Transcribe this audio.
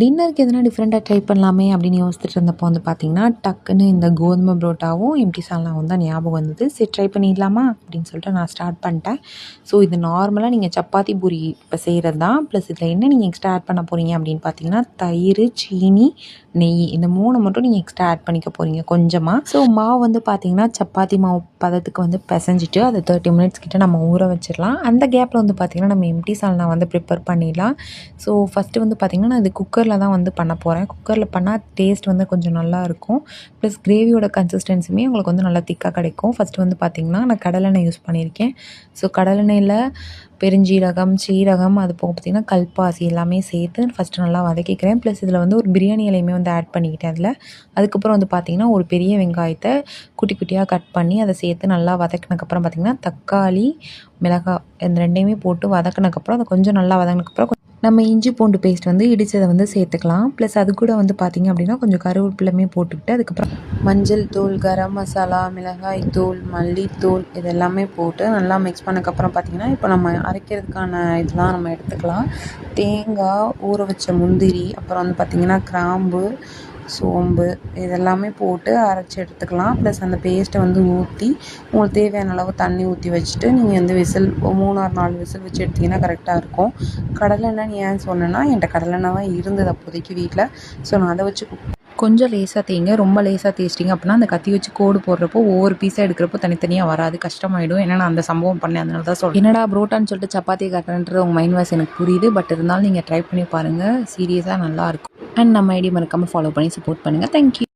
டின்னருக்கு எதனா டிஃப்ரெண்ட்டாக ட்ரை பண்ணலாமே அப்படின்னு யோசிச்சுட்டு இருந்தப்போ வந்து பார்த்திங்கன்னா, டக்குன்னு இந்த கோதுமை புரோட்டாவும், எம்டி சால்னாவும் தான் ஞாபகம் வந்தது. சரி ட்ரை பண்ணிடலாமா அப்படின்னு சொல்லிட்டு நான் ஸ்டார்ட் பண்ணிட்டேன். ஸோ இது நார்மலாக நீங்கள் சப்பாத்தி பூரி இப்போ செய்கிறது தான். ப்ளஸ் இதில் என்ன நீங்கள் எக்ஸ்ட்ரா ஆட் பண்ண போகிறீங்க அப்படின்னு பார்த்தீங்கன்னா, தயிர், சீனி, நெய் இந்த 3 மட்டும் நீங்கள் எக்ஸ்ட்ரா ஆட் பண்ணிக்க போகிறீங்க கொஞ்சமாக. ஸோ மாவு வந்து பார்த்திங்கன்னா, சப்பாத்தி மாவு பதத்துக்கு வந்து பிசைஞ்சிட்டு அதை 30 மினிட்ஸ் கிட்ட நம்ம ஊற வச்சிடலாம். அந்த கேப்பில் வந்து பார்த்திங்கன்னா, நம்ம எம்டி சால்னா வந்து ப்ரிப்பேர் பண்ணிடலாம். ஸோ ஃபஸ்ட்டு வந்து பார்த்திங்கன்னா, நான் இது குக்கரில் தான் வந்து பண்ண போகிறேன். குக்கரில் பண்ணால் டேஸ்ட் வந்து கொஞ்சம் நல்லாயிருக்கும். ப்ளஸ் கிரேவியோட கன்சிஸ்டன்சியுமே உங்களுக்கு வந்து நல்லா திக்காக கிடைக்கும். ஃபஸ்ட்டு வந்து பார்த்திங்கன்னா, நான் கடலெண்ணெய் யூஸ் பண்ணியிருக்கேன். ஸோ கடலெண்ணெயில் பெருஞ்சீரகம், சீரகம், அது போக பார்த்திங்கன்னா கல்பாசி எல்லாமே சேர்த்து ஃபஸ்ட்டு நல்லா வதக்கிக்கிறேன். ப்ளஸ் இதில் வந்து ஒரு பிரியாணி இலையுமே வந்து ஆட் பண்ணிக்கிட்டேன் அதில். அதுக்கப்புறம் வந்து பார்த்திங்கன்னா, ஒரு பெரிய வெங்காயத்தை குட்டி குட்டியாக கட் பண்ணி அதை சேர்த்து நல்லா வதக்கினதுக்கப்புறம் பார்த்திங்கன்னா, தக்காளி, மிளகாய் இந்த 2யுமே போட்டு வதக்கினதுக்கப்புறம் அதை கொஞ்சம் நல்லா வதங்கினதுக்கப்புறம் நம்ம இஞ்சி பூண்டு பேஸ்ட் வந்து இடித்ததை வந்து சேர்த்துக்கலாம். ப்ளஸ் அது கூட வந்து பார்த்திங்க அப்படின்னா கொஞ்சம் கருவேப்பிலையுமே போட்டுக்கிட்டு அதுக்கப்புறம் மஞ்சள் தூள், கரம் மசாலா, மிளகாய் தூள், மல்லித்தூள் இது எல்லாமே போட்டு நல்லா மிக்ஸ் பண்ணதுக்கப்புறம் பார்த்திங்கன்னா, இப்போ நம்ம அரைக்கிறதுக்கான இதெல்லாம் நம்ம எடுத்துக்கலாம். தேங்காய், ஊற வச்ச முந்திரி, அப்புறம் வந்து பார்த்திங்கன்னா கிராம்பு, சோம்பு இதெல்லாமே போட்டு அரைச்சி எடுத்துக்கலாம். ப்ளஸ் அந்த பேஸ்ட்டை வந்து ஊற்றி உங்களுக்கு தேவையான அளவு தண்ணி ஊற்றி வச்சுட்டு நீங்கள் வந்து விசில் 3 ஆர் 4 விசில் வச்சு எடுத்திங்கன்னா கரெக்டாக இருக்கும். கடலெண்ணெய்னு ஏன் சொன்னேன்னா, என்கிட்ட கடலெண்ணெய் தான் இருந்தது அப்போதைக்கு வீட்டில். ஸோ நான் அதை வச்சு கொஞ்சம் லேசாக தேய்ங்க. ரொம்ப லேசாக தேய்ச்சிட்டிங்க அப்படின்னா அந்த கத்தி வச்சு கோடு போடுறப்போ ஒவ்வொரு பீஸாக எடுக்கிறப்போ தனித்தனியாக வராது, கஷ்டமாயிடும். ஏன்னா நான் அந்த சம்பவம் பண்ணேன், அதனால தான் சொல்கிறேன். என்னடா புரோட்டான்னு சொல்லிட்டு சப்பாத்தி காட்டுறேன்றது உங்கள் மைண்ட் வாய்ஸ் எனக்கு புரியுது. பட் இருந்தாலும் நீங்கள் ட்ரை பண்ணி பாருங்கள், சீரியஸாக நல்லாயிருக்கும். அண்ட் நம்ம ஐடி மறக்காமல் ஃபாலோ பண்ணி சப்போர்ட் பண்ணுங்கள். தேங்க்யூ.